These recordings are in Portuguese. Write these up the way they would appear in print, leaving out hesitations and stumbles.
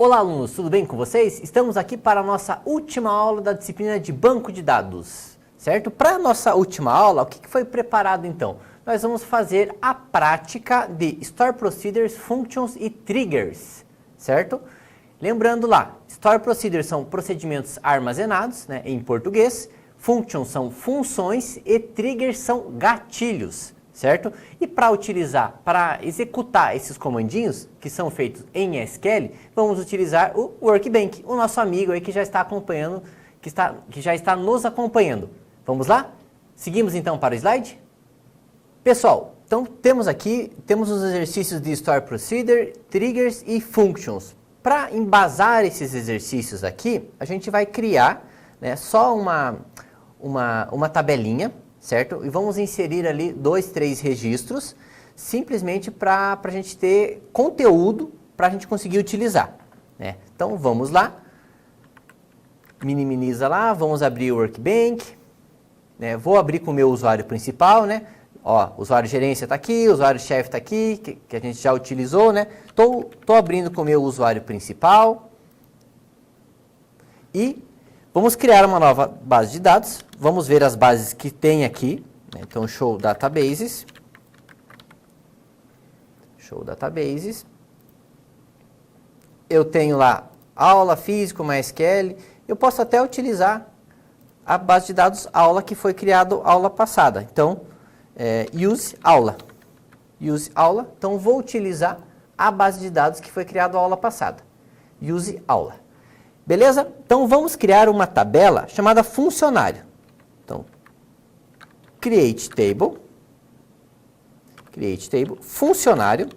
Olá alunos, tudo bem com vocês? Estamos aqui para a nossa última aula da disciplina de banco de dados, certo? Para a nossa última aula, o que foi preparado então? Nós vamos fazer a prática de Store Procedures, Functions e Triggers, certo? Lembrando lá, Store Procedures são procedimentos armazenados, né, em português, Functions são funções e Triggers são gatilhos, certo? E para utilizar, para executar esses comandinhos que são feitos em SQL, vamos utilizar o Workbench, o nosso amigo aí que já está acompanhando, que já está nos acompanhando. Vamos lá? Seguimos então para o slide? Pessoal, então temos os exercícios de Store Procedure, Triggers e Functions. Para embasar esses exercícios aqui, a gente vai criar, né, só uma tabelinha, certo? E vamos inserir ali 2, 3 registros, simplesmente para a gente ter conteúdo para a gente conseguir utilizar, né? Então vamos lá, minimiza lá, vamos abrir o Workbench, né? Vou abrir com o meu usuário principal, né? Ó, usuário gerência está aqui, usuário chefe está aqui, que a gente já utilizou, né? Tô abrindo com o meu usuário principal e vamos criar uma nova base de dados. Vamos ver as bases que tem aqui, né? Então, show databases. Show databases. Eu tenho lá aula físico, MySQL. Eu posso até utilizar a base de dados aula que foi criada aula passada. Então, use aula. Use aula. Então, vou utilizar a base de dados que foi criada aula passada. Use aula. Beleza? Então, vamos criar uma tabela chamada funcionário. Então, create table, funcionário,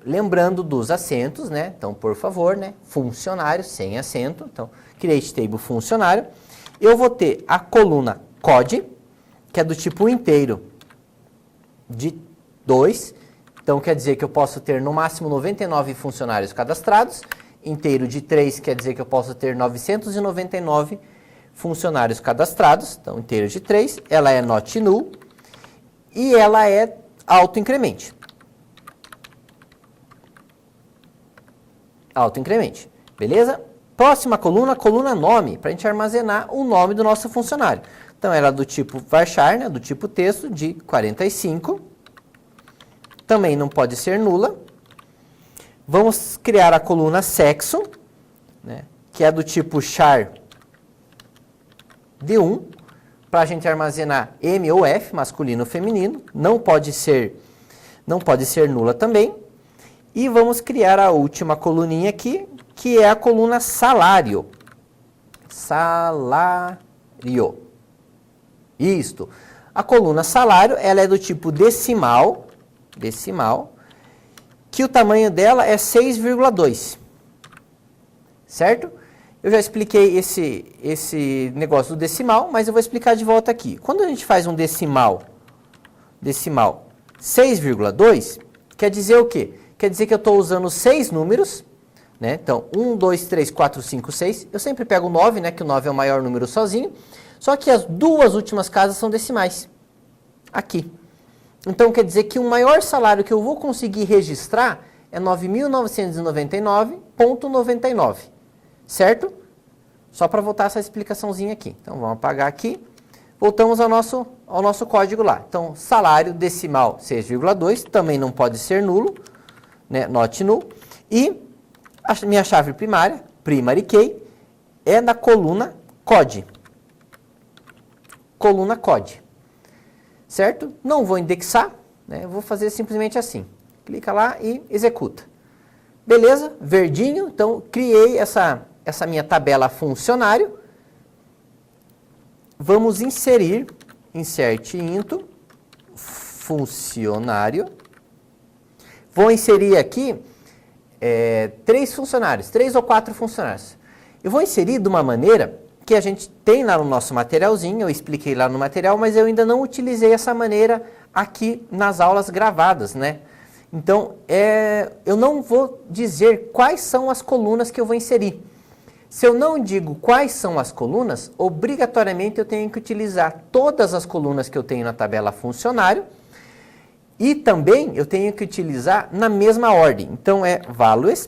lembrando dos acentos, né? Então, por favor, né? Funcionário, sem acento. Então, create table funcionário. Eu vou ter a coluna code, que é do tipo inteiro de 2. Então, quer dizer que eu posso ter no máximo 99 funcionários cadastrados. Inteiro de 3 quer dizer que eu posso ter 999 funcionários cadastrados. Então, inteiro de 3, ela é not null e ela é auto-incremente. Auto-incremente, beleza? Próxima coluna, coluna nome, para a gente armazenar o nome do nosso funcionário. Então, ela é do tipo varchar, né, do tipo texto, de 45. Também não pode ser nula. Vamos criar a coluna sexo, né, que é do tipo char de 1, para a gente armazenar M ou F, masculino ou feminino. Não pode ser nula também. E vamos criar a última coluninha aqui, que é a coluna salário. Salário. Isto. A coluna salário, ela é do tipo decimal, que o tamanho dela é 6,2, certo? Eu já expliquei esse negócio do decimal, mas eu vou explicar de volta aqui. Quando a gente faz um decimal 6,2, quer dizer o quê? Quer dizer que eu estou usando 6 números, né? Então, 1, 2, 3, 4, 5, 6. Eu sempre pego o 9, né? Que o 9 é o maior número sozinho. Só que as duas últimas casas são decimais. Aqui. Então, quer dizer que o maior salário que eu vou conseguir registrar é 9.999,99, certo? Só para voltar essa explicaçãozinha aqui. Então, vamos apagar aqui. Voltamos ao nosso código lá. Então, salário decimal 6,2, também não pode ser nulo, né? Not null. E a minha chave primária, primary key, é da coluna code. Coluna code. Certo? Não vou indexar, né? Vou fazer simplesmente assim. Clica lá e executa. Beleza? Verdinho. Então, criei essa minha tabela funcionário. Vamos inserir, insert into, funcionário. Vou inserir aqui 3 funcionários, 3 ou 4 funcionários. Eu vou inserir de uma maneira que a gente tem lá no nosso materialzinho, eu expliquei lá no material, mas eu ainda não utilizei essa maneira aqui nas aulas gravadas, né? Então, eu não vou dizer quais são as colunas que eu vou inserir. Se eu não digo quais são as colunas, obrigatoriamente eu tenho que utilizar todas as colunas que eu tenho na tabela funcionário e também eu tenho que utilizar na mesma ordem. Então, values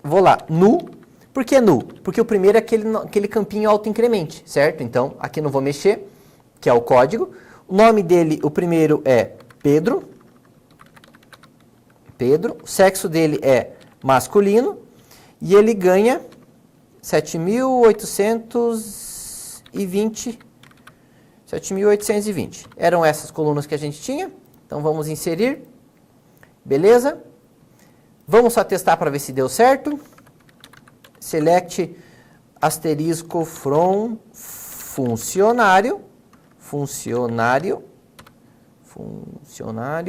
vou lá, nu. Por que nu? Porque o primeiro é aquele campinho autoincremente, certo? Então, aqui não vou mexer, que é o código. O nome dele, o primeiro é Pedro. Pedro. O sexo dele é masculino. E ele ganha 7.820. 7.820. Eram essas colunas que a gente tinha. Então, vamos inserir. Beleza? Vamos só testar para ver se deu certo. Select asterisco from funcionário. Funcionário.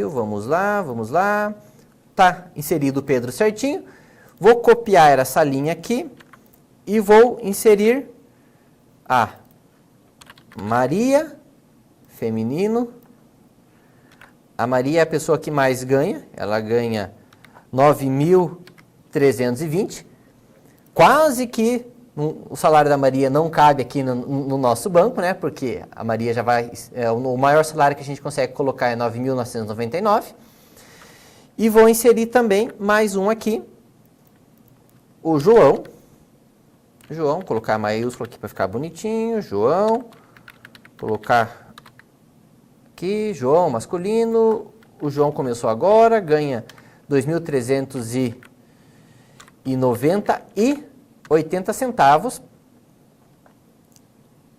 Vamos lá. Tá inserido o Pedro certinho. Vou copiar essa linha aqui e vou inserir a Maria, feminino. A Maria é a pessoa que mais ganha. Ela ganha 9.320. Quase que o salário da Maria não cabe aqui no nosso banco, né? Porque a Maria já vai... o maior salário que a gente consegue colocar é 9.999. E vou inserir também mais um aqui. O João. João, colocar maiúsculo aqui para ficar bonitinho. João. Colocar aqui, João masculino. O João começou agora, ganha 2.390 e 80 centavos.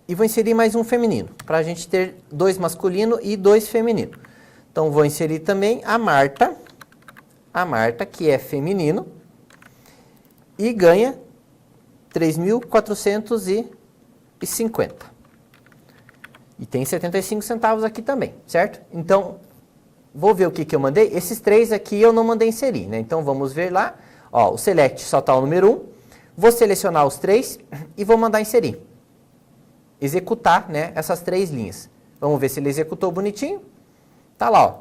E vou inserir mais um feminino, para a gente ter 2 masculino e 2 feminino. Então, vou inserir também a Marta. A Marta, que é feminino. E ganha 3.450. E tem 75 centavos aqui também, certo? Então, vou ver o que eu mandei. Esses 3 aqui eu não mandei inserir, né? Então, vamos ver lá. Ó, o select só está o número 1. Vou selecionar os 3 e vou mandar inserir. Executar, né, essas 3 linhas. Vamos ver se ele executou bonitinho. Tá lá, ó.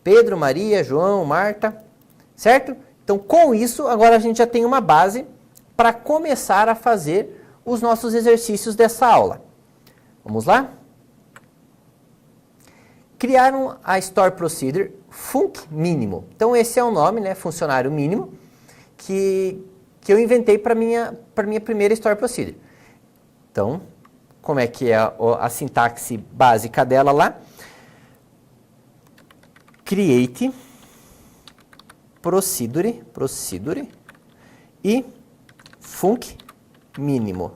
Pedro, Maria, João, Marta. Certo? Então, com isso, agora a gente já tem uma base para começar a fazer os nossos exercícios dessa aula. Vamos lá? Criaram a Store Procedure Func Mínimo. Então, esse é o nome, né, funcionário mínimo, que eu inventei para minha primeira Store Procedure. Então, como é que é a sintaxe básica dela lá? Create procedure e func mínimo.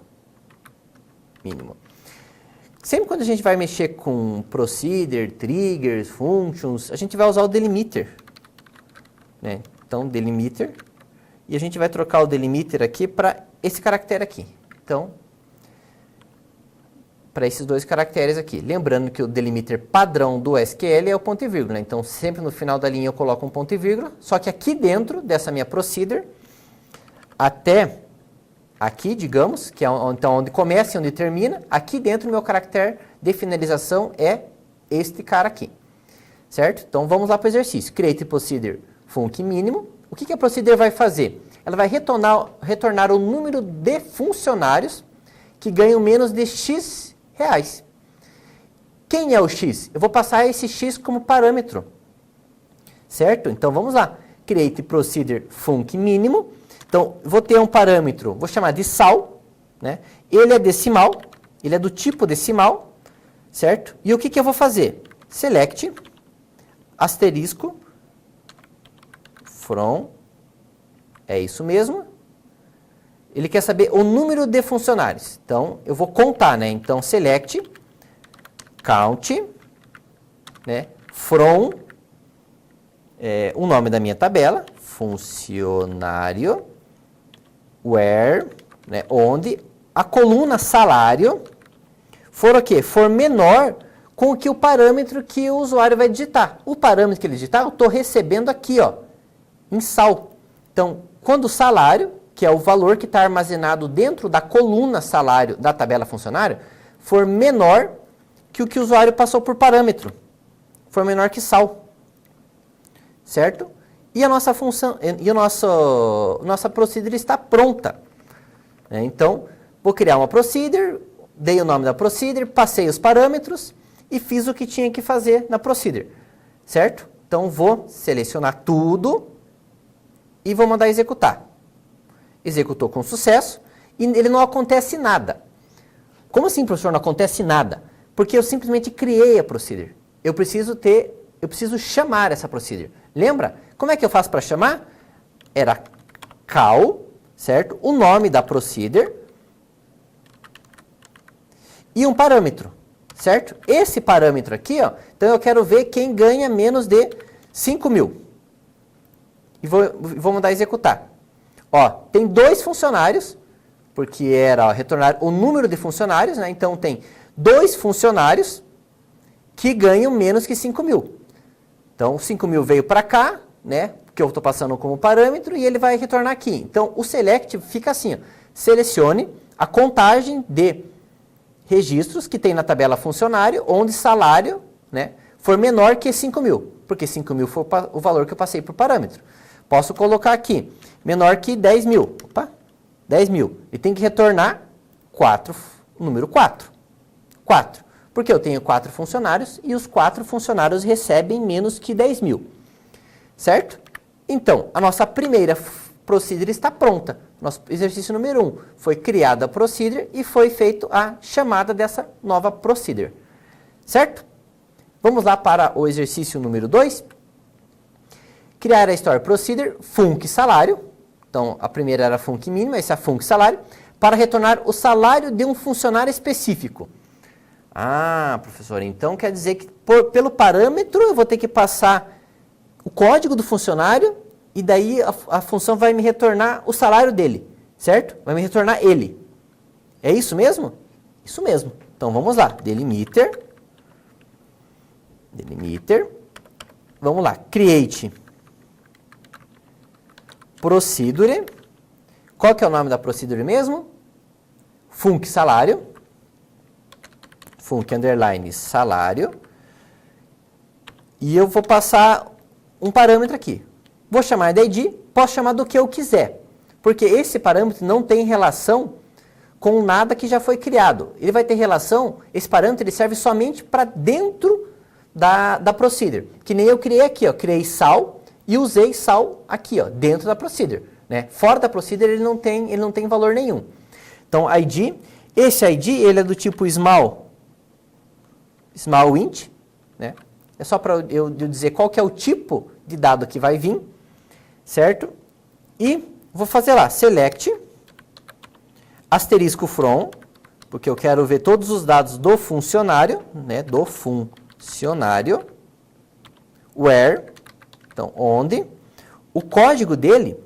Sempre quando a gente vai mexer com procedure, triggers, functions, a gente vai usar o delimiter, né? Então, delimiter, e a gente vai trocar o delimiter aqui para esse caractere aqui. Então, para esses 2 caracteres aqui. Lembrando que o delimiter padrão do SQL é o ponto e vírgula. Então, sempre no final da linha eu coloco um ponto e vírgula. Só que aqui dentro dessa minha procedure, até aqui, digamos, que é então onde começa e onde termina, aqui dentro o meu caractere de finalização é este cara aqui. Certo? Então, vamos lá para o exercício. Create procedure func mínimo. O que a procedure vai fazer? Ela vai retornar o número de funcionários que ganham menos de X reais. Quem é o X? Eu vou passar esse X como parâmetro. Certo? Então, vamos lá. Create procedure func mínimo. Então, vou ter um parâmetro, vou chamar de sal, né? Ele é decimal, ele é do tipo decimal, certo? E o que eu vou fazer? Select, asterisco, from, é isso mesmo. Ele quer saber o número de funcionários. Então, eu vou contar, né? Então, select, count, né? From, o nome da minha tabela, funcionário, where, né? Onde a coluna salário for o quê? For menor com o que o parâmetro que o usuário vai digitar. O parâmetro que ele digitar, eu estou recebendo aqui, ó, em sal. Então, quando o salário, que é o valor que está armazenado dentro da coluna salário da tabela funcionário, for menor que o usuário passou por parâmetro, for menor que sal, certo? E a nossa função, e a nossa procedure está pronta. Então, vou criar uma procedure, dei o nome da procedure, passei os parâmetros e fiz o que tinha que fazer na procedure, certo? Então, vou selecionar tudo e vou mandar executar. executou com sucesso e ele não acontece nada. Como assim, professor, não acontece nada? Porque eu simplesmente criei a procedure. Eu preciso chamar essa procedure. Lembra? Como é que eu faço para chamar? Era call, certo? O nome da procedure e um parâmetro, certo? Esse parâmetro aqui, ó, então eu quero ver quem ganha menos de 5.000. E vou mandar executar. Ó, tem 2 funcionários, porque era retornar o número de funcionários, né? Então tem 2 funcionários que ganham menos que 5.000. Então 5.000 veio para cá, né? Que eu estou passando como parâmetro e ele vai retornar aqui. Então o select fica assim, ó, selecione a contagem de registros que tem na tabela funcionário, onde salário, né, for menor que 5.000, porque 5.000 foi o valor que eu passei para o parâmetro. Posso colocar aqui, menor que 10.000. Opa, 10.000. E tem que retornar 4, o número 4. 4. Porque eu tenho 4 funcionários e os 4 funcionários recebem menos que 10.000. Certo? Então, a nossa primeira procedure está pronta. Nosso exercício número 1 foi criada a procedure e foi feita a chamada dessa nova procedure. Certo? Vamos lá para o exercício número 2. Criar a store procedure func salário. Então, a primeira era func mínima, essa é a func salário, para retornar o salário de um funcionário específico. Ah, professor, então quer dizer que pelo parâmetro eu vou ter que passar o código do funcionário e daí a função vai me retornar o salário dele, certo? Vai me retornar ele. É isso mesmo? Isso mesmo. Então vamos lá, delimiter, vamos lá, create procedure. Qual que é o nome da procedure mesmo? Func salário. Func underline salário. E eu vou passar um parâmetro aqui. Vou chamar de ID, posso chamar do que eu quiser. Porque esse parâmetro não tem relação com nada que já foi criado. Ele vai ter relação, esse parâmetro ele serve somente para dentro da procedure. Que nem eu criei aqui, ó, criei sal e usei sal aqui, ó, dentro da procedure. Né? Fora da procedure ele não tem valor nenhum. Então, ID, esse ID ele é do tipo small int, né? É só para eu dizer qual que é o tipo de dado que vai vir, certo? E vou fazer lá, select, asterisco from, porque eu quero ver todos os dados do funcionário, né? Do funcionário, where, então, onde, o código dele,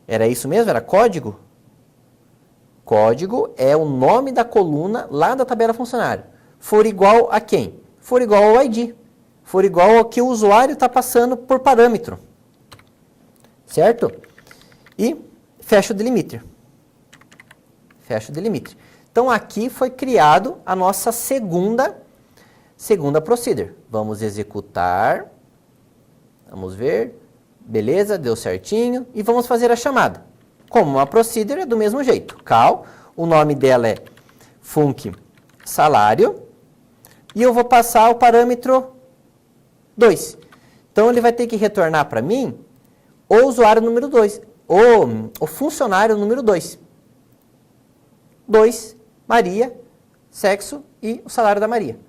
era isso mesmo? Era código? Código é o nome da coluna lá da tabela funcionário. For igual a quem? For igual ao ID. For igual ao que o usuário está passando por parâmetro. Certo? E fecha o delimiter. Fecha o delimiter. Então, aqui foi criado a nossa segunda procedure. Vamos executar. Vamos ver. Beleza, deu certinho. E vamos fazer a chamada. Como uma procedure é do mesmo jeito. Call, o nome dela é func salário. E eu vou passar o parâmetro 2. Então, ele vai ter que retornar para mim o usuário número 2. O funcionário número 2. 2, Maria, sexo e o salário da Maria.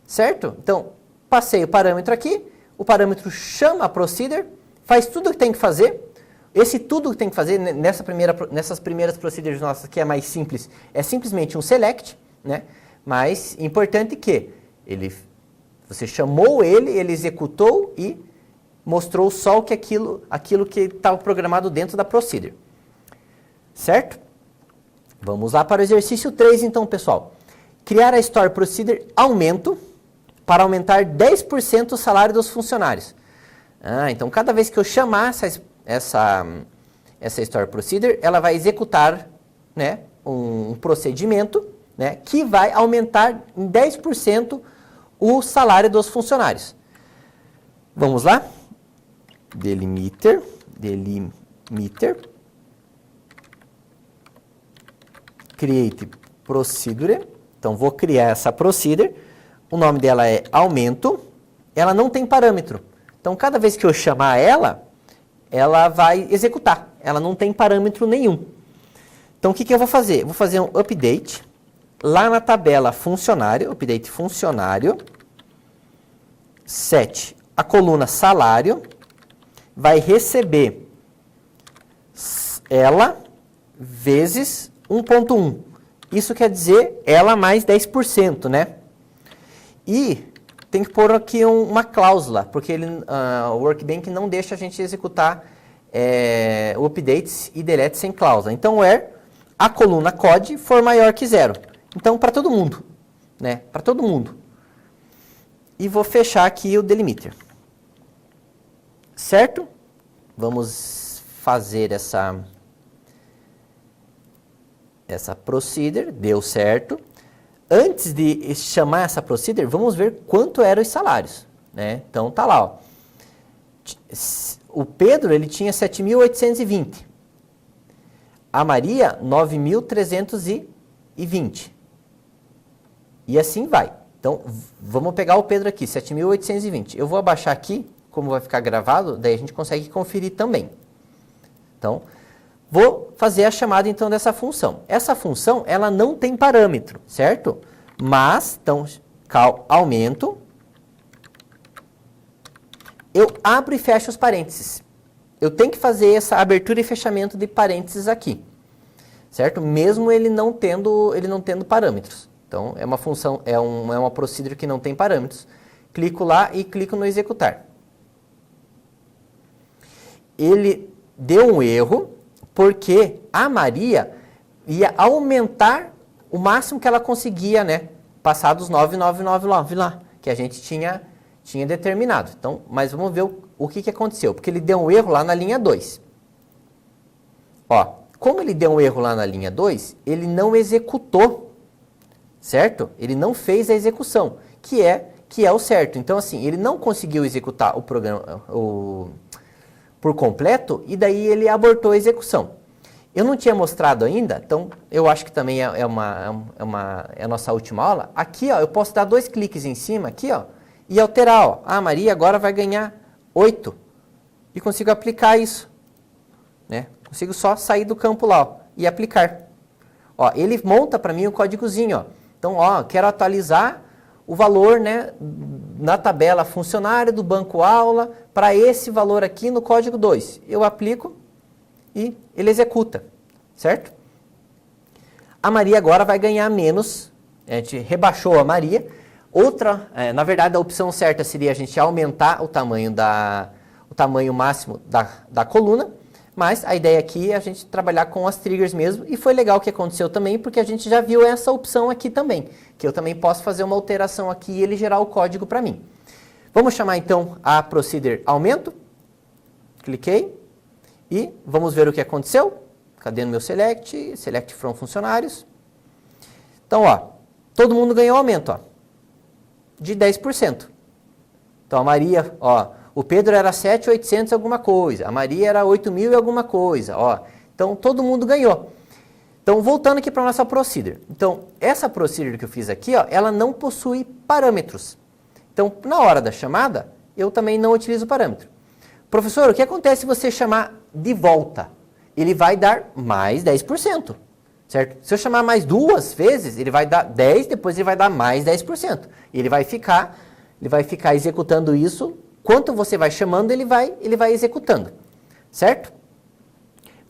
Certo? Então, passei o parâmetro aqui. O parâmetro chama a procedure, faz tudo o que tem que fazer. Esse tudo que tem que fazer nessas primeiras procedures nossas, que é mais simples, é simplesmente um select, né? Mas importante que você chamou ele executou e mostrou só que aquilo que estava programado dentro da procedure. Certo? Vamos lá para o exercício 3, então, pessoal. Criar a store procedure aumento para aumentar 10% o salário dos funcionários. Então, cada vez que eu chamar essa store procedure, ela vai executar, né, um procedimento, né, que vai aumentar em 10% o salário dos funcionários. Vamos lá? Delimiter. Create procedure. Então, vou criar essa procedure. O nome dela é aumento. Ela não tem parâmetro. Então, cada vez que eu chamar ela vai executar. Ela não tem parâmetro nenhum. Então, o que eu vou fazer? Vou fazer um update lá na tabela funcionário, update funcionário, set a coluna salário, vai receber ela vezes 1.1. Isso quer dizer ela mais 10%, né? E tem que pôr aqui uma cláusula, porque o Workbench não deixa a gente executar o updates e delete sem cláusula. Então, where a coluna code for maior que 0. Então, para todo mundo, né? Para todo mundo. E vou fechar aqui o delimiter. Certo? Vamos fazer essa procedure, deu certo. Antes de chamar essa procedure, vamos ver quanto eram os salários, né? Então, tá lá, ó. O Pedro, ele tinha 7.820. A Maria, 9.320. E assim vai. Então, vamos pegar o Pedro aqui, 7.820. Eu vou abaixar aqui, como vai ficar gravado, daí a gente consegue conferir também. Então, vou fazer a chamada então dessa função. Essa função, ela não tem parâmetro, certo? Mas, então, aumento. Eu abro e fecho os parênteses. Eu tenho que fazer essa abertura e fechamento de parênteses aqui, certo? Mesmo ele não tendo parâmetros. Então, é uma função, é uma procedure que não tem parâmetros. Clico lá e clico no executar. Ele deu um erro, porque a Maria ia aumentar o máximo que ela conseguia, né? Passar dos 999 lá, que a gente tinha determinado. Então, mas vamos ver o que aconteceu. Porque ele deu um erro lá na linha 2. Ó, como ele deu um erro lá na linha 2, ele não executou, certo? Ele não fez a execução, que é o certo. Então, assim, ele não conseguiu executar o programa por completo, e daí ele abortou a execução. Eu não tinha mostrado ainda, então eu acho que também é a nossa última aula. Aqui, ó, eu posso dar 2 cliques em cima, aqui, ó, e alterar, ó. A Maria agora vai ganhar 8. E consigo aplicar isso, né? Consigo só sair do campo lá, ó, e aplicar. Ó, ele monta para mim o códigozinho, ó. Então, ó, quero atualizar o valor, né, na tabela funcionário do banco aula para esse valor aqui no código 2. Eu aplico e ele executa, certo? A Maria agora vai ganhar menos, a gente rebaixou a Maria. Na verdade, a opção certa seria a gente aumentar o tamanho máximo da coluna, mas a ideia aqui é a gente trabalhar com as triggers mesmo, e foi legal o que aconteceu também, porque a gente já viu essa opção aqui também, que eu também posso fazer uma alteração aqui e ele gerar o código para mim. Vamos chamar então a procedure aumento, cliquei, e vamos ver o que aconteceu. Cadê no meu select? Select from funcionários. Então, ó, todo mundo ganhou aumento, ó, de 10%. Então, a Maria, ó, o Pedro era 7.800 alguma coisa, a Maria era 8.000 e alguma coisa, ó. Então, todo mundo ganhou. Então, voltando aqui para a nossa procedure. Então, essa procedure que eu fiz aqui, ó, ela não possui parâmetros. Então, na hora da chamada, eu também não utilizo parâmetro. Professor, o que acontece se você chamar de volta? Ele vai dar mais 10%, certo? Se eu chamar mais 2 vezes, ele vai dar 10%, depois ele vai dar mais 10%. E ele vai ficar executando isso. Quanto você vai chamando, ele vai executando, certo?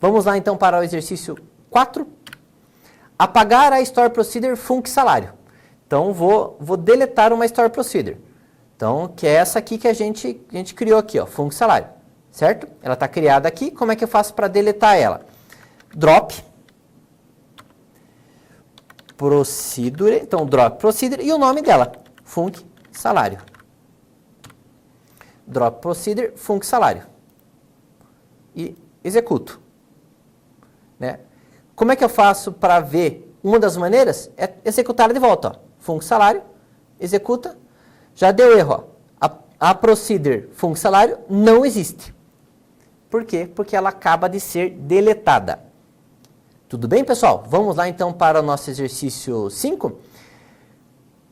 Vamos lá então para o exercício 4. Apagar a store procedure func salário. Então, vou deletar uma store procedure. Então, que é essa aqui que a gente criou aqui, ó, func salário, certo? Ela está criada aqui. Como é que eu faço para deletar ela? Drop procedure, então drop procedure e o nome dela, func salário. Drop procedure func salário. E executo, né? Como é que eu faço para ver? Uma das maneiras é executar de volta, ó. Func salário, executa. Já deu erro, ó. A procedure func salário não existe. Por quê? Porque ela acaba de ser deletada. Tudo bem, pessoal? Vamos lá então para o nosso exercício 5.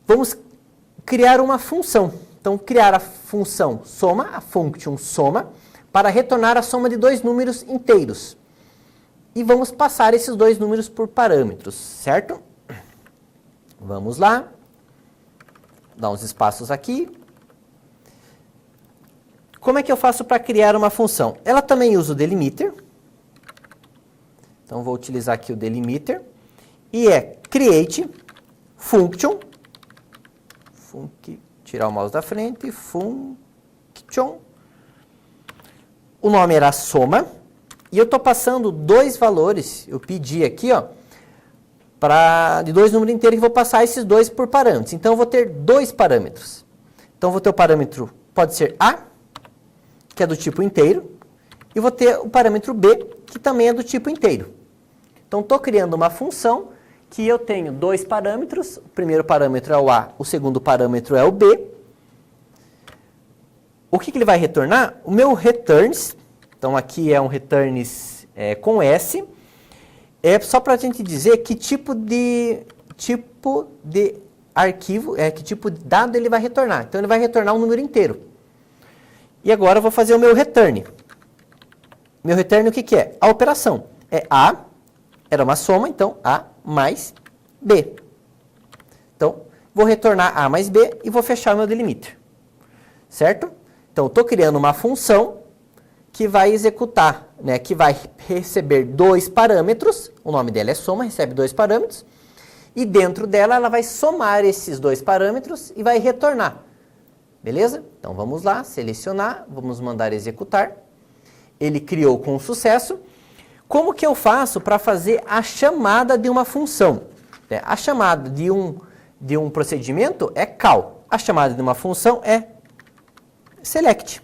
Vamos criar uma função. Então, criar a função soma, a function soma, para retornar a soma de 2 números inteiros. e vamos passar esses dois números por parâmetros, certo? Vamos lá. Dá uns espaços aqui. Como é que eu faço para criar uma função? Ela também usa o delimiter. Então, vou utilizar aqui o delimiter. E é create function. Tirar o mouse da frente. Function. O nome era soma. E eu estou passando dois valores. Eu pedi aqui, ó, de dois números inteiros, que vou passar esses dois por parâmetros. Então, eu vou ter dois parâmetros. Então, vou ter o parâmetro, pode ser A, que é do tipo inteiro, e vou ter o parâmetro B, que também é do tipo inteiro. Então, estou criando uma função que eu tenho dois parâmetros. O primeiro parâmetro é o A, o segundo parâmetro é o B. O que ele vai retornar? O meu returns, então aqui é um returns com S, é só para a gente dizer que tipo de arquivo, que tipo de dado ele vai retornar. Então, ele vai retornar um número inteiro. E agora eu vou fazer o meu return. Meu return o que é? A operação. É A, era uma soma, então A mais B. Então, vou retornar A mais B e vou fechar o meu delimiter. Certo? Então, estou criando uma função que vai executar, né, que vai receber dois parâmetros. O nome dela é soma, recebe dois parâmetros. E dentro dela, ela vai somar esses dois parâmetros e vai retornar. Beleza? Então, vamos lá, selecionar, vamos mandar executar. Ele criou com sucesso. Como que eu faço para fazer a chamada de uma função? A chamada de um procedimento é call. A chamada de uma função é select.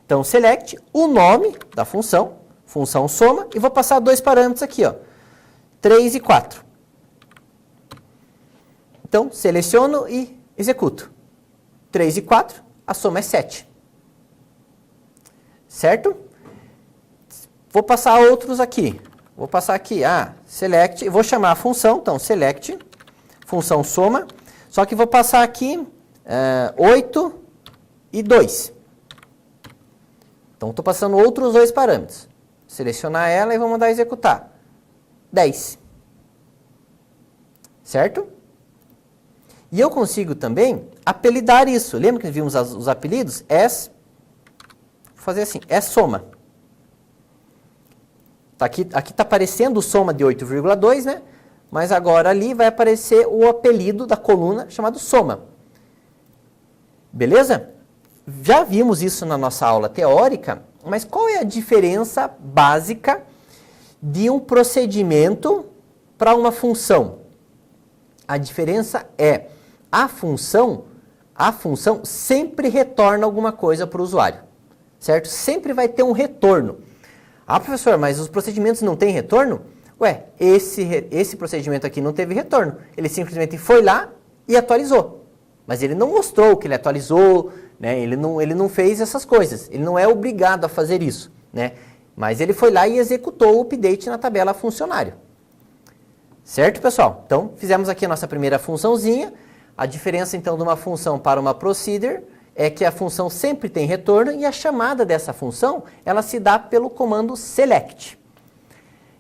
Então, select o nome da função, função soma, e vou passar dois parâmetros aqui, ó, 3 e 4. Então, seleciono e executo. 3 e 4, a soma é 7. Certo? Vou passar outros aqui. Vou passar aqui, select, vou chamar a função, então, select, função soma, só que vou passar aqui 8 e 2. Então, estou passando outros dois parâmetros. Selecionar ela e vou mandar executar. 10. Certo? E eu consigo também apelidar isso. Lembra que vimos os apelidos? Vou fazer assim, soma. Aqui está aparecendo o soma de 8,2, né? Mas agora ali vai aparecer o apelido da coluna chamado soma. Beleza? Já vimos isso na nossa aula teórica, mas qual é a diferença básica de um procedimento para uma função? A diferença é a função sempre retorna alguma coisa para o usuário, certo? Sempre vai ter um retorno. Professor, mas os procedimentos não têm retorno? Esse procedimento aqui não teve retorno. Ele simplesmente foi lá e atualizou. Mas ele não mostrou que ele atualizou, né? Ele não fez essas coisas. Ele não é obrigado a fazer isso, né? Mas ele foi lá e executou o update na tabela funcionário. Certo, pessoal? Então, fizemos aqui a nossa primeira funçãozinha. A diferença, então, de uma função para uma procedure é que a função sempre tem retorno e a chamada dessa função, ela se dá pelo comando select.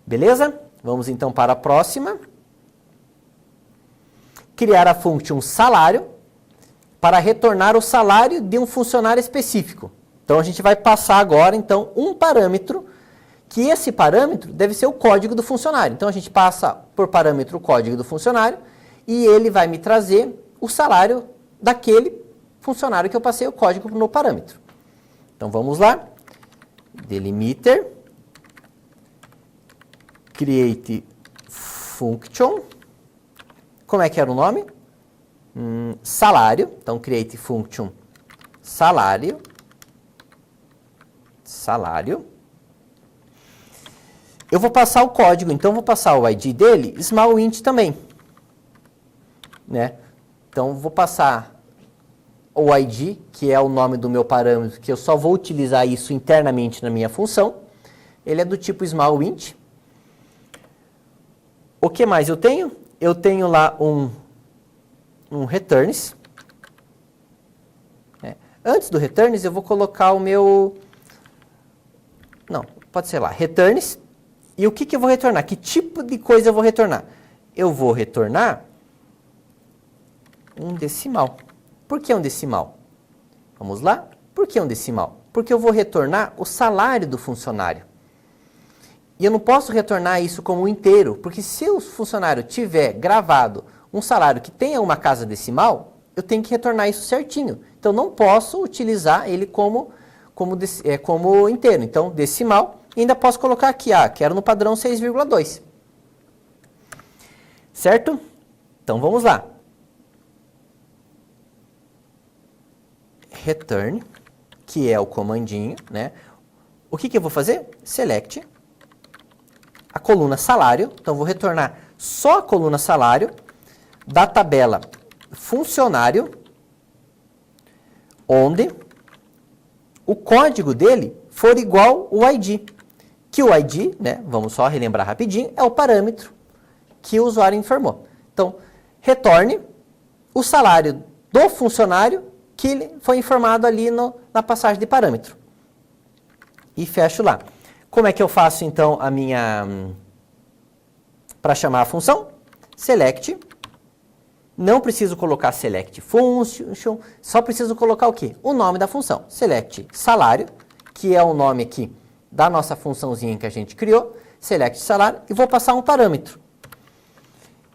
Beleza? Vamos, então, para a próxima. Criar a function salário para retornar o salário de um funcionário específico. Então, a gente vai passar agora, então, um parâmetro, que esse parâmetro deve ser o código do funcionário. Então, a gente passa por parâmetro o código do funcionário e ele vai me trazer o salário daquele funcionário que eu passei o código no parâmetro. Então, vamos lá. Delimiter. Create function. Como é que era o nome? Salário. Então, create function salário. Salário. Eu vou passar o código, então vou passar o ID dele, small int também. Né? Então, vou passar o ID, que é o nome do meu parâmetro, que eu só vou utilizar isso internamente na minha função. Ele é do tipo small int. O que mais eu tenho? Eu tenho lá um returns. Antes do returns, eu vou colocar o meu... Não, pode ser lá, returns. E o que eu vou retornar? Que tipo de coisa eu vou retornar? Eu vou retornar um decimal. Por que um decimal? Vamos lá? Por que um decimal? Porque eu vou retornar o salário do funcionário. E eu não posso retornar isso como inteiro, porque se o funcionário tiver gravado um salário que tenha uma casa decimal, eu tenho que retornar isso certinho. Então, não posso utilizar ele como inteiro. Então, decimal, e ainda posso colocar aqui, quero no padrão 6,2. Certo? Então, vamos lá. Return, que é o comandinho, né? O que eu vou fazer? Select a coluna salário. Então, vou retornar só a coluna salário da tabela funcionário, onde o código dele for igual ao ID. Que o ID, né, vamos só relembrar rapidinho, é o parâmetro que o usuário informou. Então, retorne o salário do funcionário que foi informado ali na passagem de parâmetro. E fecho lá. Como é que eu faço, então, para chamar a função? Select. Não preciso colocar select function, só preciso colocar o quê? O nome da função. Select salário, que é o nome aqui da nossa funçãozinha que a gente criou. Select salário e vou passar um parâmetro.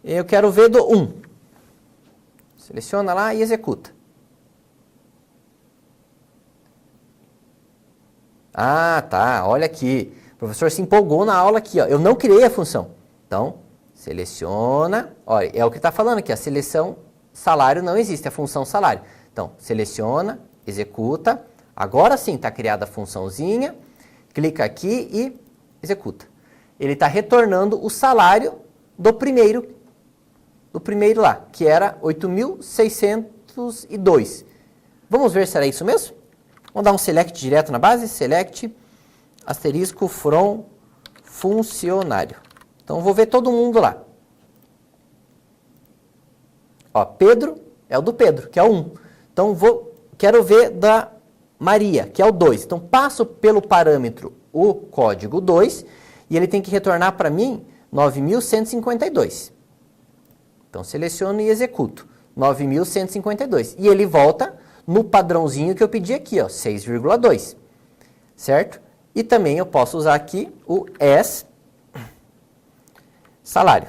Eu quero ver do 1. Seleciona lá e executa. Ah, tá, olha aqui. O professor se empolgou na aula aqui, ó. Eu não criei a função. Então, seleciona. Olha, é o que está falando aqui, a seleção salário não existe, a função salário. Então, seleciona, executa. Agora sim está criada a funçãozinha. Clica aqui e executa. Ele está retornando o salário do primeiro lá, que era 8.602. Vamos ver se era isso mesmo? Vamos dar um select direto na base. Select, asterisco, from, funcionário. Então, vou ver todo mundo lá. Ó, Pedro é o do Pedro, que é o 1. Então, quero ver da Maria, que é o 2. Então, passo pelo parâmetro o código 2 e ele tem que retornar para mim 9.152. Então, seleciono e executo. 9.152. E ele volta no padrãozinho que eu pedi aqui, ó, 6,2. Certo? E também eu posso usar aqui o as salário,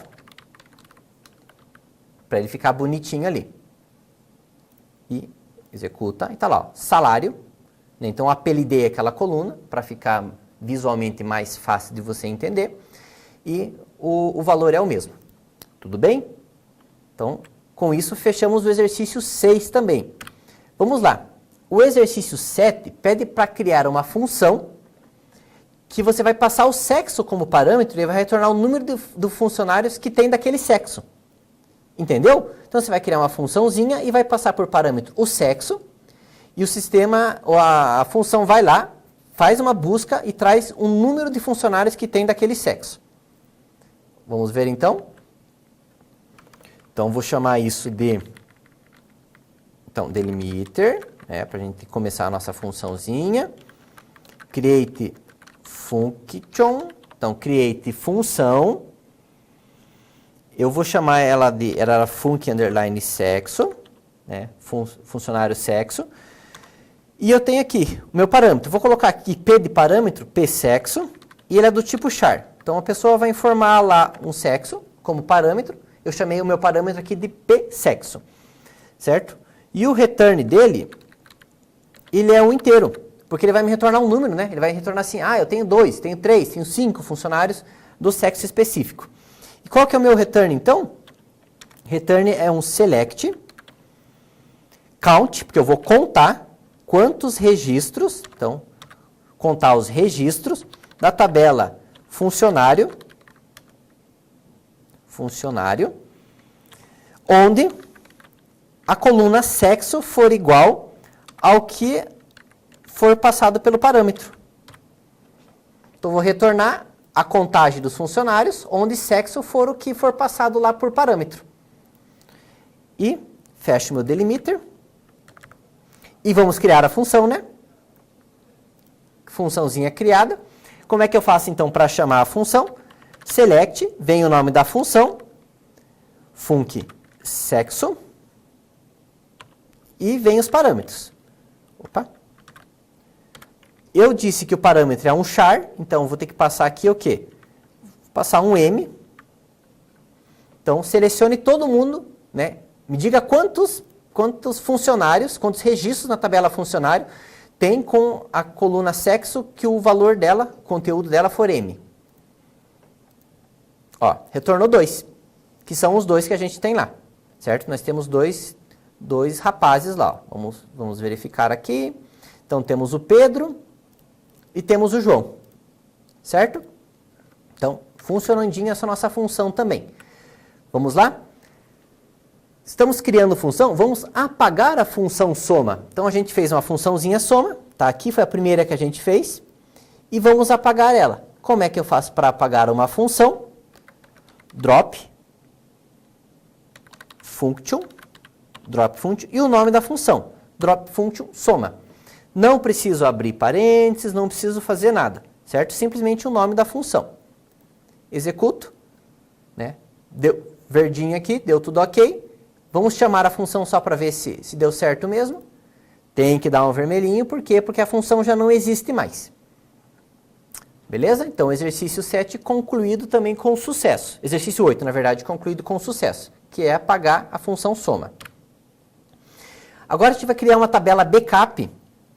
para ele ficar bonitinho ali. E executa, e está lá, ó, salário. Então, eu apelidei aquela coluna para ficar visualmente mais fácil de você entender. E o valor é o mesmo. Tudo bem? Então, com isso, fechamos o exercício 6 também. Vamos lá. O exercício 7 pede para criar uma função que você vai passar o sexo como parâmetro e vai retornar o número de funcionários que tem daquele sexo. Entendeu? Então, você vai criar uma funçãozinha e vai passar por parâmetro o sexo e o sistema, ou a função vai lá, faz uma busca e traz um número de funcionários que tem daquele sexo. Vamos ver então? Então, vou chamar isso de delimiter, para a gente começar a nossa funçãozinha. Create function, então create função. Eu vou chamar ela de func underline sexo, né? Funcionário sexo. E eu tenho aqui o meu parâmetro. Vou colocar aqui p de parâmetro, p sexo, e ele é do tipo char. Então a pessoa vai informar lá um sexo como parâmetro. Eu chamei o meu parâmetro aqui de p sexo, certo? E o return dele, ele é um inteiro, porque ele vai me retornar um número, né? Ele vai retornar assim, eu tenho 2, tenho 3, tenho 5 funcionários do sexo específico. E qual que é o meu return, então? Return é um select, count, porque eu vou contar quantos registros, então, contar os registros da tabela funcionário, onde a coluna sexo for igual ao que for passado pelo parâmetro. Então, vou retornar a contagem dos funcionários, onde sexo for o que for passado lá por parâmetro. E fecho meu delimiter. E vamos criar a função, né? Funçãozinha criada. Como é que eu faço, então, para chamar a função? select, vem o nome da função, func sexo, e vem os parâmetros. Opa. Eu disse que o parâmetro é um char, então vou ter que passar aqui o quê? Vou passar um M. Então, selecione todo mundo, né? Me diga quantos funcionários, quantos registros na tabela funcionário tem com a coluna sexo que o valor dela, o conteúdo dela for M. Ó, retornou 2, que são os 2 que a gente tem lá, certo? Nós temos dois rapazes lá. Ó. Vamos verificar aqui. Então, temos o Pedro e temos o João, certo? Então, funcionandinha essa nossa função também. Vamos lá? Estamos criando função, vamos apagar a função soma. Então, a gente fez uma funçãozinha soma, tá? Aqui foi a primeira que a gente fez, e vamos apagar ela. Como é que eu faço para apagar uma função? Drop function, e o nome da função, drop function soma. Não preciso abrir parênteses, não preciso fazer nada, certo? Simplesmente o nome da função. Executo, né? Deu verdinho aqui, deu tudo ok. Vamos chamar a função só para ver se deu certo mesmo. Tem que dar um vermelhinho, por quê? Porque a função já não existe mais. Beleza? Então, exercício 7 concluído também com sucesso. Exercício 8, na verdade, concluído com sucesso, que é apagar a função soma. Agora a gente vai criar uma tabela backup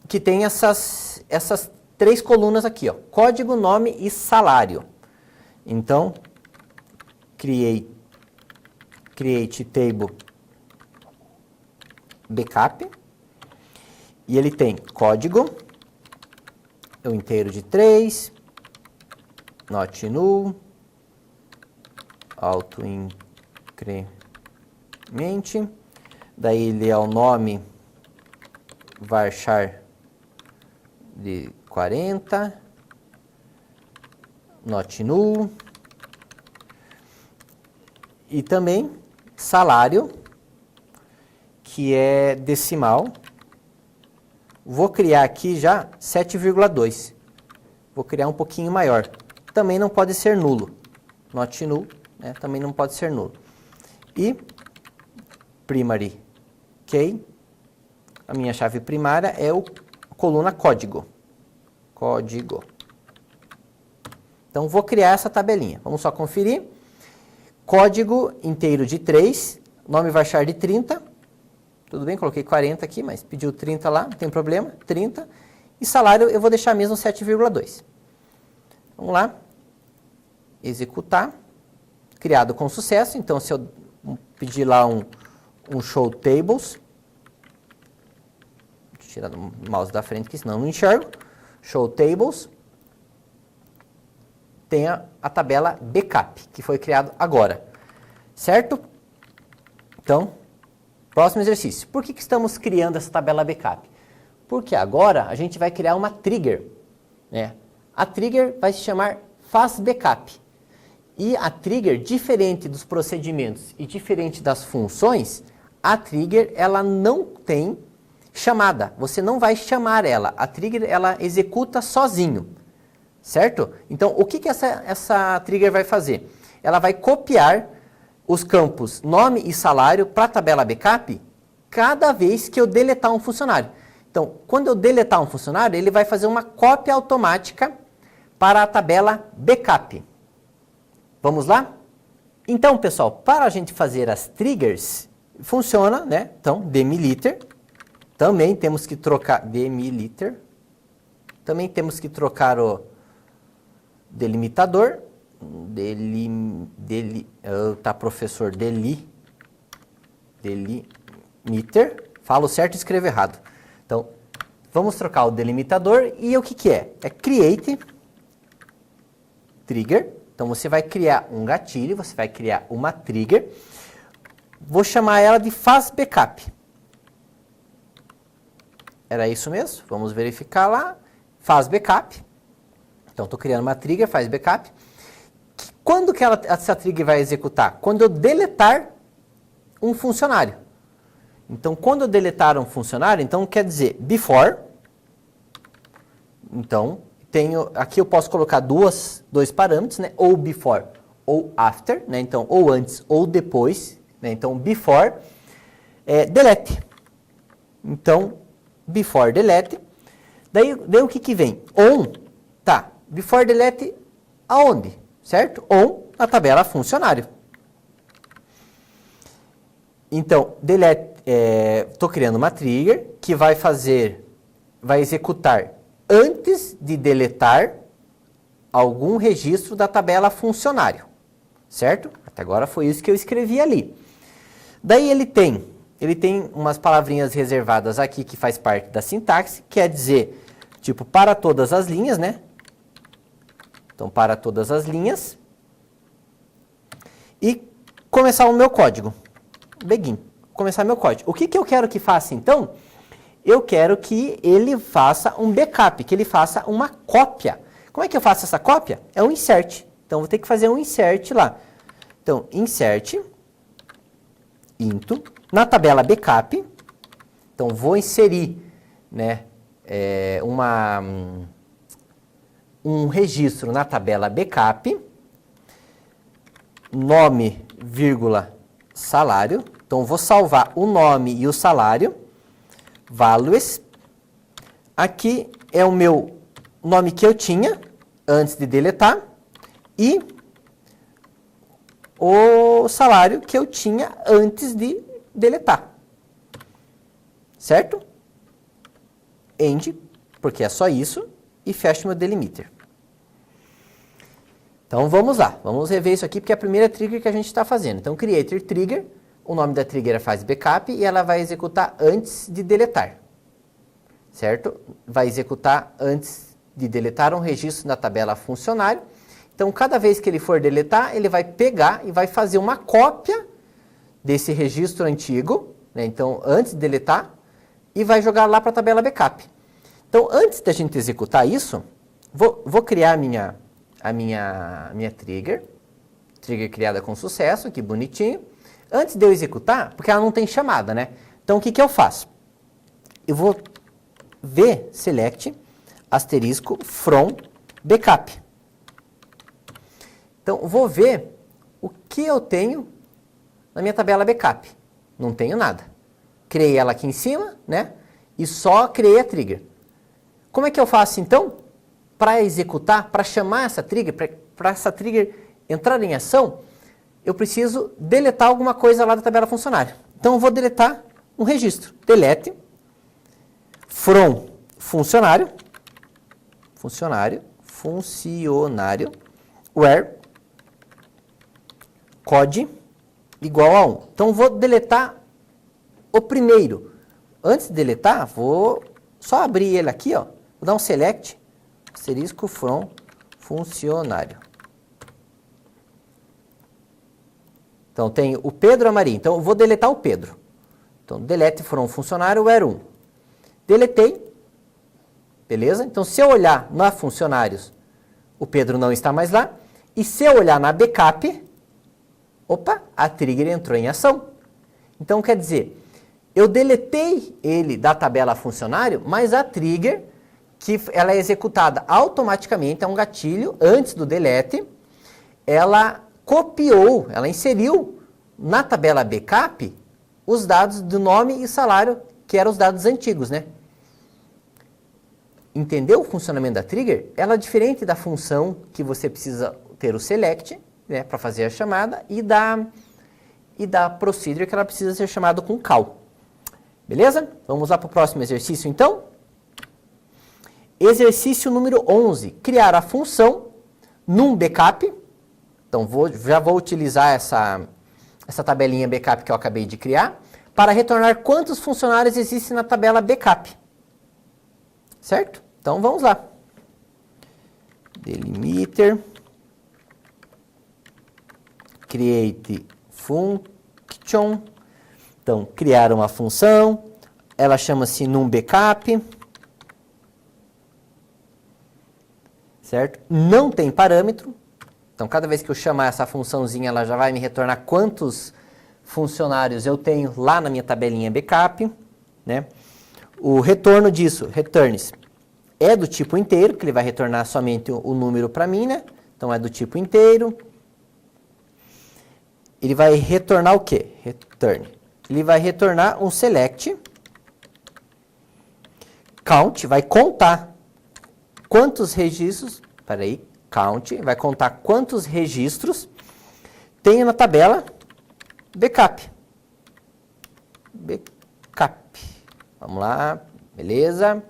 que tem essas 3 colunas aqui, ó, código, nome e salário. Então, create table backup, e ele tem código, o inteiro de 3, not null, autoincremente, daí ele é o nome varchar de 40, not null, e também salário, que é decimal. Vou criar aqui já 7,2. Vou criar um pouquinho maior. Também não pode ser nulo. Not null, né? Também não pode ser nulo. E primary key, a minha chave primária é a coluna código. Código. Então, vou criar essa tabelinha. Vamos só conferir. Código inteiro de 3, nome varchar de 30. Tudo bem, coloquei 40 aqui, mas pediu 30 lá, não tem problema. 30. E salário eu vou deixar mesmo 7,2. Vamos lá. Executar. Criado com sucesso. Então, se eu pedir lá um show tables, deixa eu tirar o mouse da frente, que senão eu não enxergo. Show tables. Tem a tabela backup, que foi criado agora. Certo? Então, próximo exercício. Por que estamos criando essa tabela backup? Porque agora a gente vai criar uma trigger, né? A trigger vai se chamar faz backup. E a trigger, diferente dos procedimentos e diferente das funções, a trigger ela não tem chamada. Você não vai chamar ela. A trigger ela executa sozinho. Certo? Então, o que essa trigger vai fazer? Ela vai copiar os campos nome e salário para a tabela backup cada vez que eu deletar um funcionário. Então, quando eu deletar um funcionário, ele vai fazer uma cópia automática para a tabela backup. Vamos lá? Então, pessoal, para a gente fazer as triggers, funciona, né? Então, demiliter. Também temos que trocar demiliter. Também temos que trocar o delimitador, tá, professor, delimiter, falo certo e escrevo errado. Então, vamos trocar o delimitador e o que é? É create trigger. Então, você vai criar um gatilho, você vai criar uma trigger. Vou chamar ela de faz backup. Era isso mesmo? Vamos verificar lá. Faz backup. Então, estou criando uma trigger, faz backup. Quando que essa trigger vai executar? Quando eu deletar um funcionário. Então, quando eu deletar um funcionário, então quer dizer before. Então, aqui eu posso colocar dois parâmetros, né? Ou before ou after, né? Então, ou antes ou depois, né? Então, before, delete. Então, before delete. Daí o que vem? On, tá, before delete aonde? Certo? On na tabela funcionário. Então, delete, estou criando uma trigger que vai executar antes de deletar algum registro da tabela funcionário, certo? Até agora foi isso que eu escrevi ali. Daí ele tem umas palavrinhas reservadas aqui que faz parte da sintaxe, quer dizer, tipo, para todas as linhas, né? Então, para todas as linhas. E começar o meu código. Begin. Começar meu código. O que eu quero que faça, então? Eu quero que ele faça um backup, que ele faça uma cópia. Como é que eu faço essa cópia? É um insert. Então, vou ter que fazer um insert lá. Então, insert, into, na tabela backup. Então, vou inserir, né, um registro na tabela backup, nome, vírgula, salário. Então, vou salvar o nome e o salário. Values. Aqui é o meu nome que eu tinha antes de deletar e o salário que eu tinha antes de deletar. Certo? End, porque é só isso, e fecho meu delimiter. Então vamos lá, vamos rever isso aqui, porque é a primeira trigger que a gente está fazendo. Então, creator trigger, o nome da trigger é faz backup e ela vai executar antes de deletar. Certo? Vai executar antes de deletar um registro na tabela funcionário. Então, cada vez que ele for deletar, ele vai pegar e vai fazer uma cópia desse registro antigo, né? Então, antes de deletar, e vai jogar lá para a tabela backup. Então, antes da gente executar isso, vou criar a minha trigger criada com sucesso, que bonitinho. Antes de eu executar, porque ela não tem chamada, né? Então, o que eu faço? Eu vou ver, select, asterisco, from, backup. Então, vou ver o que eu tenho na minha tabela backup. Não tenho nada. Criei ela aqui em cima, né? E só criei a trigger. Como é que eu faço, então, para executar, para chamar essa trigger, para essa trigger entrar em ação? Eu preciso deletar alguma coisa lá da tabela funcionário. Então, eu vou deletar um registro. Delete, from, funcionário, where, code, igual a 1. Então, vou deletar o primeiro. Antes de deletar, vou só abrir ele aqui, ó. Vou dar um select, asterisco, from, funcionário. Então, tem o Pedro e a Maria. Então, eu vou deletar o Pedro. Então, delete from funcionário, where 1. Deletei. Beleza? Então, se eu olhar na funcionários, o Pedro não está mais lá. E se eu olhar na backup, opa, a trigger entrou em ação. Então, quer dizer, eu deletei ele da tabela funcionário, mas a trigger, que ela é executada automaticamente, é um gatilho, antes do delete, ela copiou, ela inseriu na tabela backup os dados do nome e salário, que eram os dados antigos, né? Entendeu o funcionamento da trigger? Ela é diferente da função que você precisa ter o select, né, para fazer a chamada, e da procedure que ela precisa ser chamada com call. Beleza? Vamos lá para o próximo exercício, então. Exercício número 11. Criar a função num backup. Então, já vou utilizar essa tabelinha backup que eu acabei de criar para retornar quantos funcionários existem na tabela backup. Certo? Então, vamos lá. Delimiter. Create function. Então, criar uma função. Ela chama-se num backup. Certo? Não tem parâmetro. Então, cada vez que eu chamar essa funçãozinha, ela já vai me retornar quantos funcionários eu tenho lá na minha tabelinha backup, né? O retorno disso, returns, é do tipo inteiro, que ele vai retornar somente o número para mim, né? Então é do tipo inteiro. Ele vai retornar o quê? Return. Ele vai retornar um select. Count, vai contar quantos registros, count, vai contar quantos registros tem na tabela backup. Vamos lá, beleza.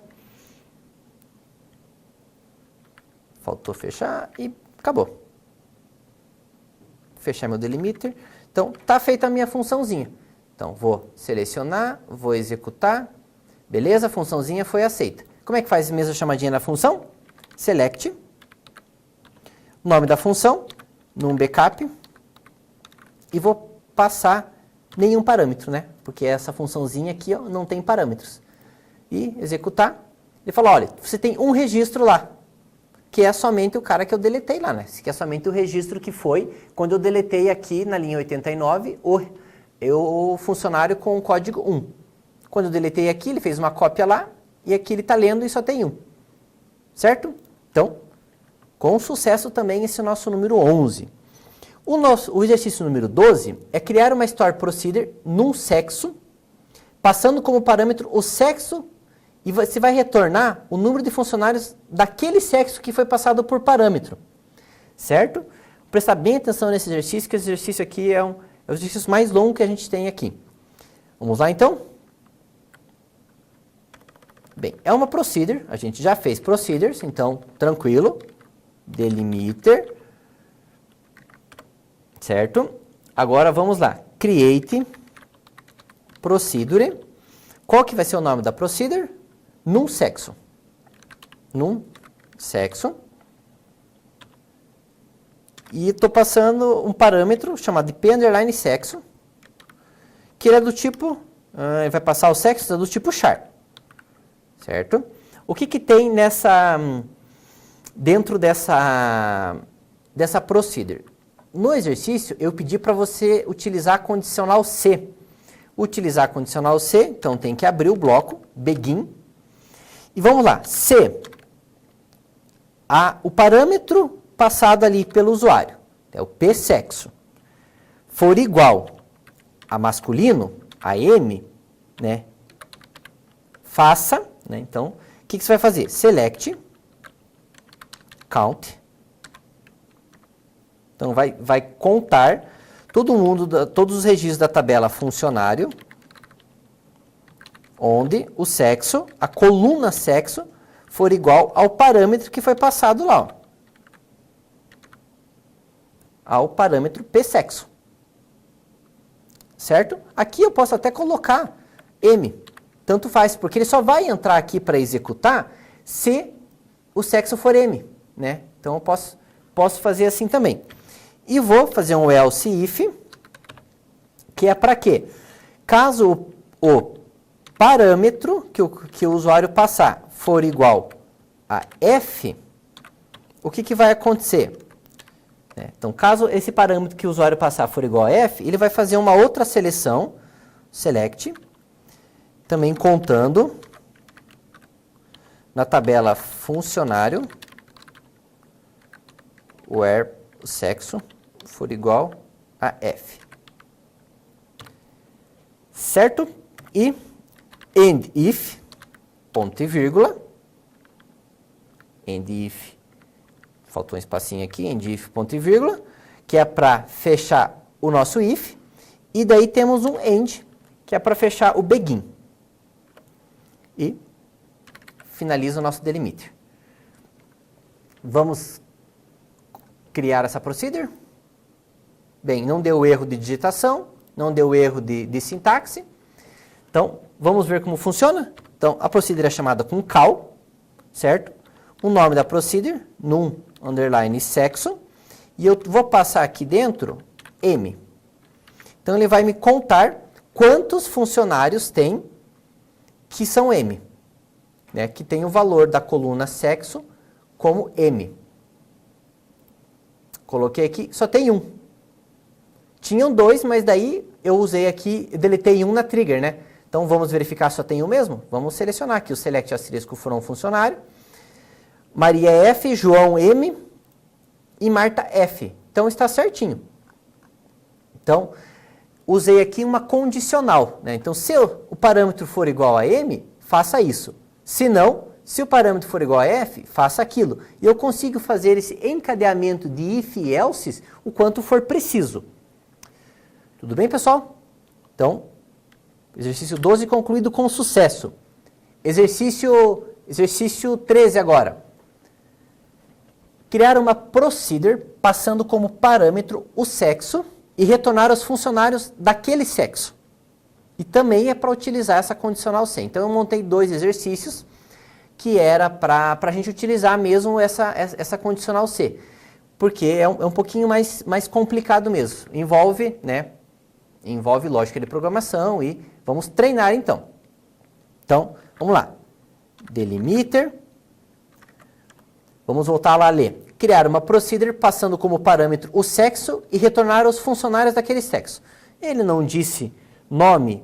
Faltou fechar e acabou. Fechar meu delimiter. Então, tá feita a minha funçãozinha. Então, vou selecionar, vou executar. Beleza? A funçãozinha foi aceita. Como é que faz a mesma chamadinha na função? Select. Nome da função, num backup. E vou passar nenhum parâmetro, né? Porque essa funçãozinha aqui ó, não tem parâmetros. E executar. Ele fala, olha, você tem um registro lá. Que é somente o cara que eu deletei lá, né? Que é somente o registro que foi quando eu deletei aqui na linha 89 o funcionário com o código 1. Quando eu deletei aqui, ele fez uma cópia lá e aqui ele está lendo e só tem 1. Certo? Então, com sucesso também esse nosso número 11. O exercício número 12 é criar uma store procedure num sexo, passando como parâmetro o sexo. E você vai retornar o número de funcionários daquele sexo que foi passado por parâmetro. Certo? Prestar bem atenção nesse exercício, que esse exercício aqui é o exercício mais longo que a gente tem aqui. Vamos lá então? Bem, é uma procedure, a gente já fez procedures, então tranquilo. Delimiter. Certo? Agora vamos lá. Create procedure. Qual que vai ser o nome da procedure? Num sexo. Num sexo. E estou passando um parâmetro chamado p_sexo, que ele é do tipo, vai passar o sexo do tipo char. Certo? O que tem dentro dessa procedure? No exercício, eu pedi para você utilizar a condicional C. Utilizar a condicional C, então tem que abrir o bloco, begin. E vamos lá, se o parâmetro passado ali pelo usuário, é o p_sexo, for igual a masculino, a M, né, faça, né, então, o que você vai fazer? Select, count, então vai contar todos os registros da tabela funcionário, onde o sexo, a coluna sexo, for igual ao parâmetro que foi passado lá. Ó. Ao parâmetro p_sexo. Certo? Aqui eu posso até colocar M. Tanto faz, porque ele só vai entrar aqui para executar se o sexo for M. Né? Então eu posso fazer assim também. E vou fazer um else if, que é para quê? Caso o parâmetro que o usuário passar for igual a F, o que vai acontecer? Então, caso esse parâmetro que o usuário passar for igual a F, ele vai fazer uma outra seleção, select, também contando na tabela funcionário, where o sexo for igual a F. Certo? E end if, ponto e vírgula, end if, faltou um espacinho aqui, end if, ponto e vírgula, que é para fechar o nosso if, e daí temos um end, que é para fechar o begin. E finaliza o nosso delimiter. Vamos criar essa procedure. Bem, não deu erro de digitação, não deu erro de sintaxe. Então, vamos ver como funciona. Então, a procedure é chamada com call, certo? O nome da procedure, num underline sexo. E eu vou passar aqui dentro M. Então, ele vai me contar quantos funcionários tem que são M. Né? Que tem o valor da coluna sexo como M. Coloquei aqui, só tem um. Tinham dois, mas daí eu usei aqui, deletei um na trigger, né? Então, vamos verificar se só tem um mesmo? Vamos selecionar aqui o select asterisco from funcionário. Maria F, João M e Marta F. Então está certinho. Então, usei aqui uma condicional, né? Então, se o parâmetro for igual a M, faça isso. Se não, se o parâmetro for igual a F, faça aquilo. E eu consigo fazer esse encadeamento de if e else o quanto for preciso. Tudo bem, pessoal? Então, exercício 12 concluído com sucesso. Exercício 13 agora. Criar uma procedure passando como parâmetro o sexo e retornar os funcionários daquele sexo. E também é para utilizar essa condicional C. Então eu montei 2 exercícios que era para a gente utilizar mesmo essa condicional C. Porque é um pouquinho mais complicado mesmo. Envolve lógica de programação e vamos treinar então. Então, vamos lá. Delimiter. Vamos voltar lá a ler. Criar uma procedure passando como parâmetro o sexo e retornar os funcionários daquele sexo. Ele não disse nome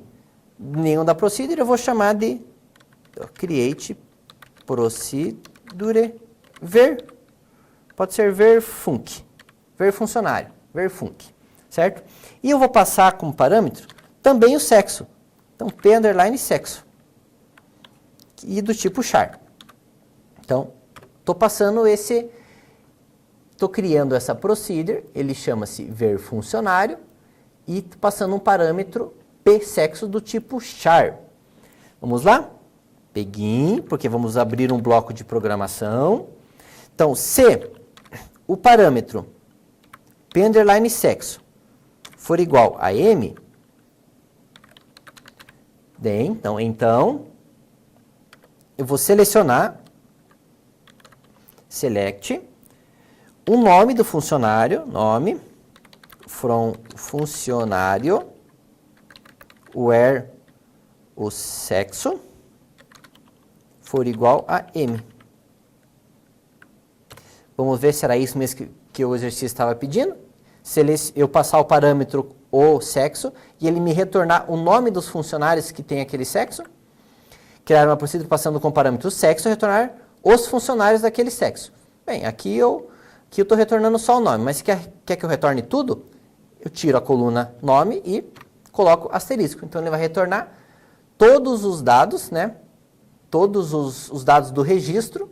nenhum da procedure, eu vou chamar de create procedure ver. Pode ser ver func. Ver funcionário. Ver func. Certo? E eu vou passar como parâmetro também o sexo. Então, p underline sexo. E do tipo char. Então, estou passando estou criando essa procedure, ele chama-se ver funcionário, e passando um parâmetro p-sexo do tipo char. Vamos lá? Begin, porque vamos abrir um bloco de programação. Então, se o parâmetro p underline sexo for igual a m, bem, então eu vou selecionar, select, o nome do funcionário, nome, from funcionário, where o sexo for igual a m. Vamos ver se era isso mesmo que o exercício estava pedindo. Se eu passar o parâmetro o sexo e ele me retornar o nome dos funcionários que tem aquele sexo. Criar uma procedura passando com o parâmetro sexo e retornar os funcionários daquele sexo. Bem, aqui eu estou retornando só o nome, mas se quer que eu retorne tudo, eu tiro a coluna nome e coloco asterisco. Então ele vai retornar todos os dados, né? Todos os dados do registro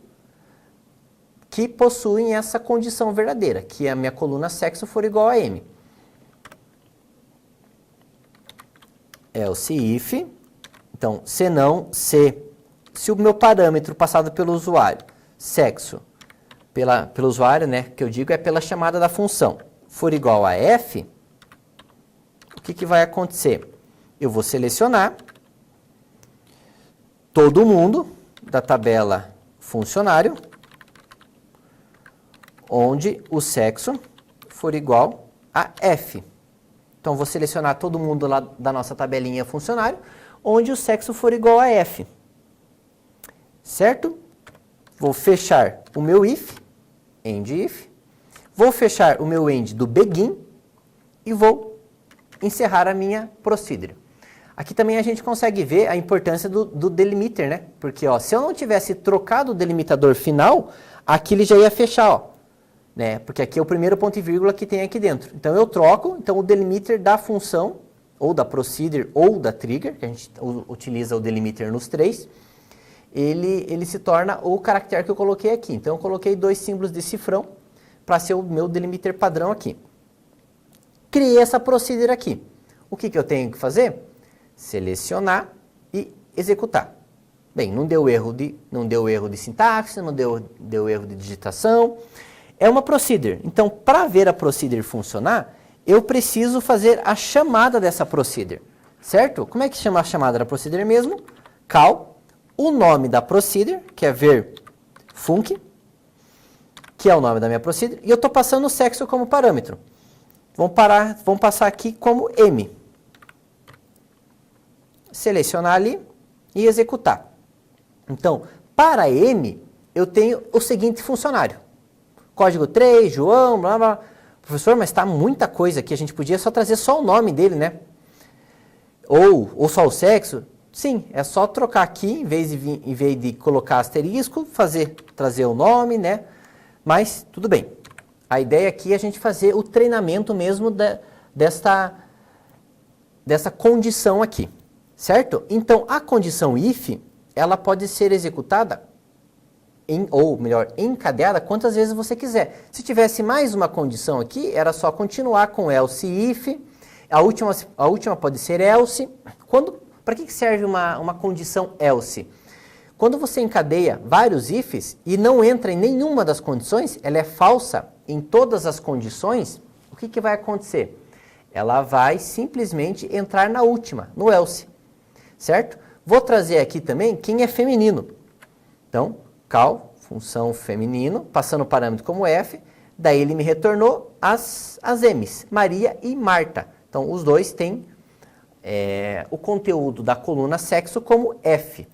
que possuem essa condição verdadeira, que a minha coluna sexo for igual a m. Else if, então, se o meu parâmetro passado pelo usuário, sexo, pelo usuário, né, que eu digo é pela chamada da função, for igual a f, o que vai acontecer? Eu vou selecionar todo mundo da tabela funcionário, onde o sexo for igual a f. Então, vou selecionar todo mundo lá da nossa tabelinha funcionário, onde o sexo for igual a f. Certo? Vou fechar o meu if, end if. Vou fechar o meu end do begin e vou encerrar a minha procedure. Aqui também a gente consegue ver a importância do delimiter, né? Porque ó, se eu não tivesse trocado o delimitador final, aqui ele já ia fechar, ó. Né? Porque aqui é o primeiro ponto e vírgula que tem aqui dentro. Então eu troco, então o delimiter da função, ou da procedure, ou da trigger, que a gente utiliza o delimiter nos três, ele se torna o caractere que eu coloquei aqui. Então eu coloquei 2 símbolos de cifrão para ser o meu delimiter padrão aqui. Criei essa procedure aqui. O que eu tenho que fazer? Selecionar e executar. Bem, não deu erro de sintaxe, não deu erro de digitação. É uma procedure. Então, para ver a procedure funcionar, eu preciso fazer a chamada dessa procedure. Certo? Como é que chama a chamada da procedure mesmo? Call, o nome da procedure, que é ver func, que é o nome da minha procedure, e eu estou passando o sexo como parâmetro. Vamos passar aqui como m. Selecionar ali e executar. Então, para m, eu tenho o seguinte funcionário. Código 3, João, blá, blá. Professor, mas está muita coisa aqui, a gente podia só trazer só o nome dele, né? Ou só o sexo. Sim, é só trocar aqui, em vez de colocar asterisco, trazer o nome, né? Mas tudo bem. A ideia aqui é a gente fazer o treinamento mesmo dessa condição aqui, certo? Então, a condição if, ela pode ser executada, ou melhor, encadeada quantas vezes você quiser. Se tivesse mais uma condição aqui, era só continuar com else if, a última pode ser else. Para que serve uma condição else? Quando você encadeia vários ifs e não entra em nenhuma das condições, ela é falsa em todas as condições, o que vai acontecer? Ela vai simplesmente entrar na última, no else, certo? Vou trazer aqui também quem é feminino. Então, cal, função feminino, passando o parâmetro como f, daí ele me retornou as M's, Maria e Marta. Então, os dois têm o conteúdo da coluna sexo como f.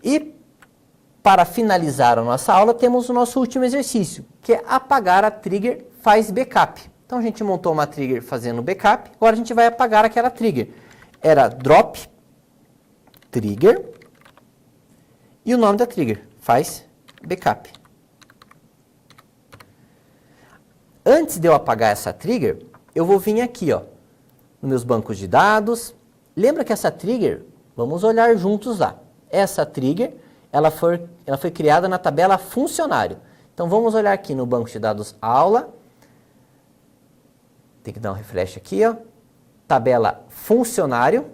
E, para finalizar a nossa aula, temos o nosso último exercício, que é apagar a trigger faz backup. Então, a gente montou uma trigger fazendo backup, agora a gente vai apagar aquela trigger. Era drop trigger e o nome da trigger, faz backup. Antes de eu apagar essa trigger, eu vou vir aqui, ó, nos meus bancos de dados. Lembra que essa trigger, vamos olhar juntos lá. Essa trigger, ela foi criada na tabela funcionário. Então, vamos olhar aqui no banco de dados aula. Tem que dar um refresh aqui, ó. Tabela funcionário.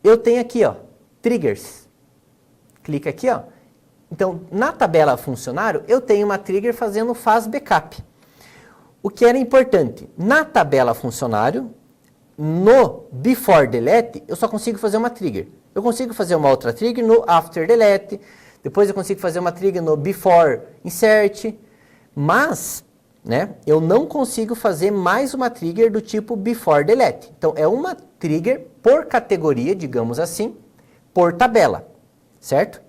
Eu tenho aqui, ó, triggers. Clica aqui, ó. Então, na tabela funcionário, eu tenho uma trigger fazendo faz backup. O que era importante, na tabela funcionário, no before delete, eu só consigo fazer uma trigger. Eu consigo fazer uma outra trigger no after delete, depois eu consigo fazer uma trigger no before insert, mas, né, eu não consigo fazer mais uma trigger do tipo before delete. Então, é uma trigger por categoria, digamos assim, por tabela, certo?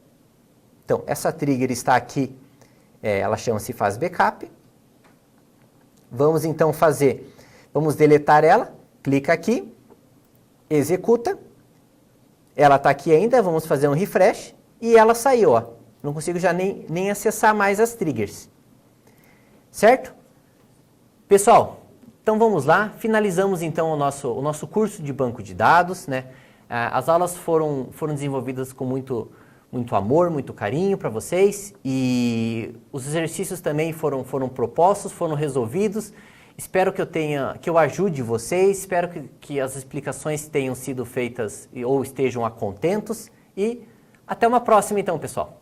Então, essa trigger está aqui, ela chama-se faz backup. Vamos então vamos deletar ela, clica aqui, executa, ela está aqui ainda, vamos fazer um refresh e ela saiu, ó. Não consigo já nem acessar mais as triggers, certo? Pessoal, então vamos lá, finalizamos então o nosso curso de banco de dados, né? As aulas foram desenvolvidas com muito amor, muito carinho para vocês e os exercícios também foram propostos, foram resolvidos. Espero que eu ajude vocês, espero que as explicações tenham sido feitas ou estejam a contentos e até uma próxima então, pessoal.